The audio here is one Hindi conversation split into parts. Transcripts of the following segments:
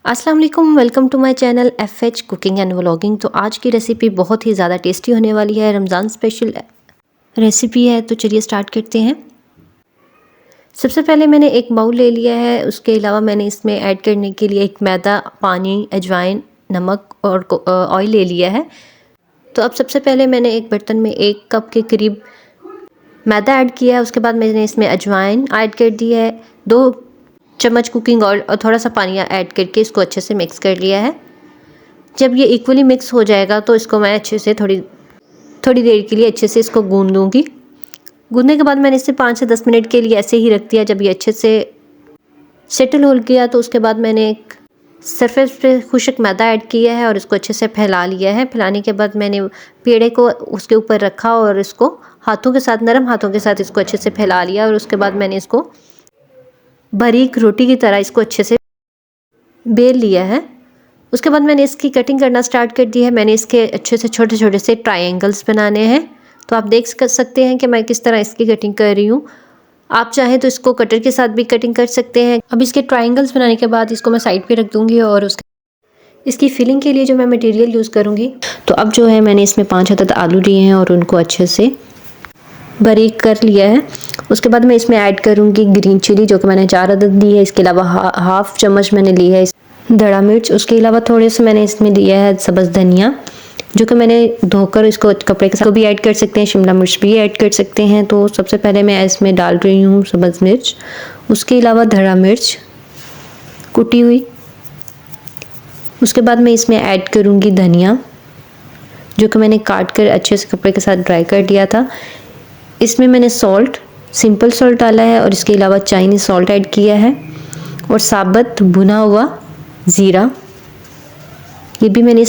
अस्सलाम वालेकुम, welcome to my channel FH cooking and vlogging. तो आज की रेसिपी बहुत ही ज़्यादा टेस्टी होने वाली है। रमज़ान स्पेशल रेसिपी है, तो चलिए स्टार्ट करते हैं। सबसे पहले मैंने एक बाउल ले लिया है। उसके अलावा मैंने इसमें ऐड करने के लिए एक मैदा, पानी, अजवाइन, नमक और ऑयल ले लिया है। तो अब सबसे पहले मैंने एक बर्तन में 1 कप के करीब मैदा ऐड किया है। उसके बाद मैंने इसमें अजवाइन ऐड कर दी है, 2 चम्मच कुकिंग ऑयल और थोड़ा सा पानी ऐड करके इसको अच्छे से मिक्स कर लिया है। जब ये इक्वली मिक्स हो जाएगा तो इसको मैं अच्छे से थोड़ी देर के लिए अच्छे से इसको गूंद लूँगी। गूंदने के बाद मैंने इसे 5 से 10 मिनट के लिए ऐसे ही रख दिया। जब ये अच्छे से सेटल हो गया तो उसके बाद मैंने एक सरफेस पे खुश्क मैदा ऐड किया है और इसको अच्छे से फैला लिया है। फैलाने के बाद मैंने पेड़े को उसके ऊपर रखा और इसको हाथों के साथ, नरम हाथों के साथ इसको अच्छे से फैला लिया। और उसके बाद मैंने इसको बारीक रोटी की तरह इसको अच्छे से बेल लिया है। उसके बाद मैंने इसकी कटिंग करना स्टार्ट कर दी है। मैंने इसके अच्छे से छोटे छोटे से ट्रायंगल्स बनाने हैं। तो आप देख सकते हैं कि मैं किस तरह इसकी कटिंग कर रही हूँ। आप चाहें तो इसको कटर के साथ भी कटिंग कर सकते हैं। अब इसके ट्रायंगल्स बनाने के बाद इसको मैं साइड पे रख दूँगी और इसकी फिलिंग के लिए जो मैं मटेरियल यूज़ करूँगी, तो अब जो है मैंने इसमें 5 अदद आलू लिए हैं और उनको अच्छे से बारीक कर लिया है। उसके बाद मैं इसमें ऐड करूँगी ग्रीन चिली, जो कि मैंने 4 अदद ली है। इसके अलावा हाफ चम्मच मैंने ली है धड़ा मिर्च। उसके अलावा थोड़े से मैंने इसमें लिया है सब्ज़ धनिया, जो कि मैंने धोकर इसको कपड़े के साथ भी ऐड कर सकते हैं। शिमला मिर्च भी ऐड कर सकते हैं। तो सबसे पहले मैं इसमें डाल रही हूँ सब्ज़ मिर्च, उसके अलावा धड़ा मिर्च कुटी हुई। उसके बाद मैं इसमें ऐड करूँगी धनिया, जो कि मैंने काट कर अच्छे से कपड़े के साथ ड्राई कर दिया था। इसमें मैंने सॉल्ट, सिंपल सॉल्ट डाला है और इसके अलावा चाइनीज़ सॉल्ट ऐड किया है और साबुत भुना हुआ ज़ीरा, ये भी मैंने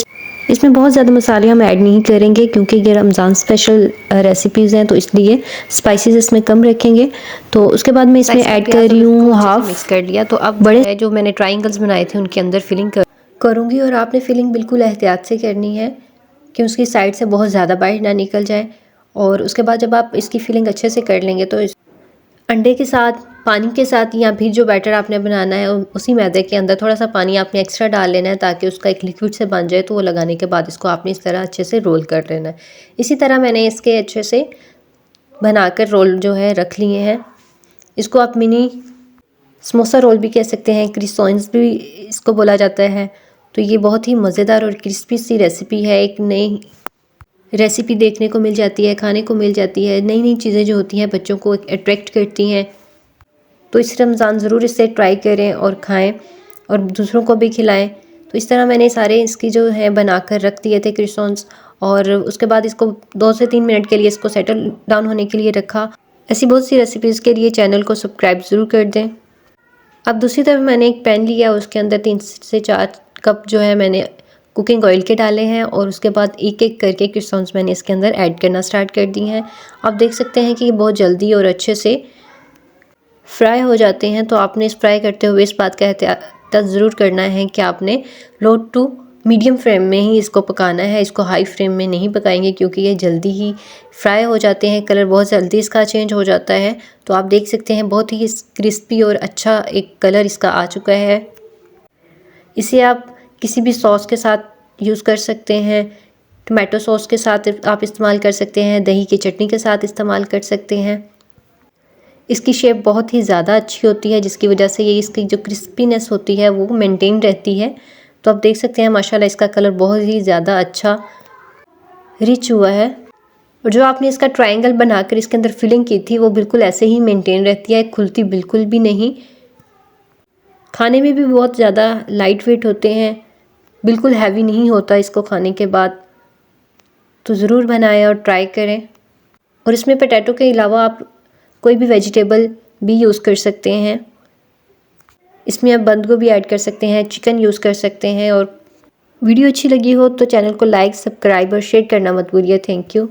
इसमें बहुत ज़्यादा मसाले हम ऐड नहीं करेंगे क्योंकि ये रमज़ान स्पेशल रेसिपीज़ हैं, तो इसलिए स्पाइसेस इसमें कम रखेंगे। तो उसके बाद मैं इसमें ऐड कर रही हूँ हाफ। मिक्स कर लिया। तो अब बड़े जो मैंने ट्रायंगल्स बनाए थे उनके अंदर फिलिंग करूँगी और आपने फिलिंग बिल्कुल एहतियात से करनी है कि उसकी साइड से बहुत ज़्यादा बाहर ना निकल जाए। और उसके बाद जब आप इसकी फिलिंग अच्छे से कर लेंगे तो अंडे के साथ, पानी के साथ, या फिर जो बैटर आपने बनाना है उसी मैदे के अंदर थोड़ा सा पानी आपने एक्स्ट्रा डाल लेना है ताकि उसका एक लिक्विड से बन जाए। तो वो लगाने के बाद इसको आपने इस तरह अच्छे से रोल कर लेना है। इसी तरह मैंने इसके अच्छे से बनाकर रोल जो है रख लिए हैं। इसको आप मिनी समोसा रोल भी कह सकते हैं, क्रिसॉइंस भी इसको बोला जाता है। तो ये बहुत ही मज़ेदार और क्रिस्पी सी रेसिपी है। एक नई रेसिपी देखने को मिल जाती है, खाने को मिल जाती है। नई नई चीज़ें जो होती हैं बच्चों को अट्रैक्ट करती हैं। तो इस रमज़ान ज़रूर इसे ट्राई करें और खाएं और दूसरों को भी खिलाएं। तो इस तरह मैंने सारे इसकी जो है बनाकर रख दिए थे क्रोissants, और उसके बाद इसको 2 से 3 मिनट के लिए इसको सेटल डाउन होने के लिए रखा। ऐसी बहुत सी रेसिपीज़ के लिए चैनल को सब्सक्राइब ज़रूर कर दें। अब दूसरी तरफ मैंने एक पैन लिया, उसके अंदर 3 से 4 कप जो है मैंने कुकिंग ऑयल के डाले हैं और उसके बाद एक एक करके क्रोissants मैंने इसके अंदर ऐड करना स्टार्ट कर दी हैं। आप देख सकते हैं कि ये बहुत जल्दी और अच्छे से फ्राई हो जाते हैं। तो आपने इस फ्राई करते हुए इस बात का एहतियात ज़रूर करना है कि आपने लो टू मीडियम फ्लेम में ही इसको पकाना है। इसको हाई फ्लेम में नहीं पकाएंगे क्योंकि ये जल्दी ही फ्राई हो जाते हैं। कलर बहुत जल्दी इसका चेंज हो जाता है। तो आप देख सकते हैं बहुत ही क्रिस्पी और अच्छा एक कलर इसका आ चुका है। इसे आप किसी भी सॉस के साथ यूज़ कर सकते हैं। टमाटो सॉस के साथ आप इस्तेमाल कर सकते हैं, दही की चटनी के साथ इस्तेमाल कर सकते हैं। इसकी शेप बहुत ही ज़्यादा अच्छी होती है, जिसकी वजह से ये इसकी जो क्रिस्पीनेस होती है वो मेंटेन रहती है। तो आप देख सकते हैं माशाल्लाह इसका कलर बहुत ही ज़्यादा अच्छा रिच हुआ है। और जो आपने इसका ट्रायंगल बनाकर इसके अंदर फिलिंग की थी वो बिल्कुल ऐसे ही मेंटेन रहती है, खुलती बिल्कुल भी नहीं। खाने में भी बहुत ज़्यादा लाइट वेट होते हैं, बिल्कुल हैवी नहीं होता इसको खाने के बाद। तो ज़रूर बनाएं और ट्राई करें। और इसमें पोटैटो के अलावा आप कोई भी वेजिटेबल भी यूज़ कर सकते हैं। इसमें आप बंद गोभी ऐड कर सकते हैं, चिकन यूज़ कर सकते हैं। और वीडियो अच्छी लगी हो तो चैनल को लाइक, सब्सक्राइब और शेयर करना मत भूलिए। Thank you.